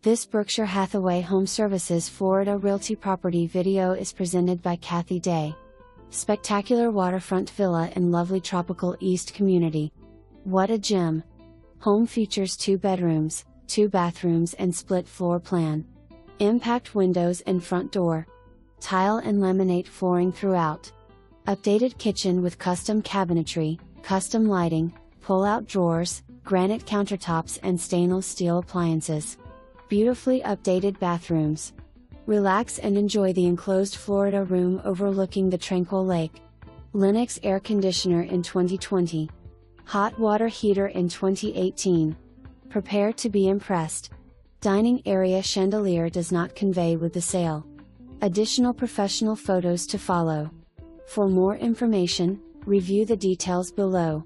This Berkshire Hathaway HomeServices Florida Realty property video is presented by Kathy Day. Spectacular waterfront villa in lovely tropical East community. What a gem! Home features 2 bedrooms, 2 bathrooms and split floor plan. Impact windows and front door. Tile and laminate flooring throughout. Updated kitchen with custom cabinetry, custom lighting, pull-out drawers, granite countertops and stainless steel appliances. Beautifully updated bathrooms. Relax and enjoy the enclosed Florida room overlooking the tranquil lake. LENOX air conditioner in 2020. Hot water heater in 2018. Prepare to be impressed. Dining area chandelier does not convey with the sale. Additional professional photos to follow. For more information, review the details below.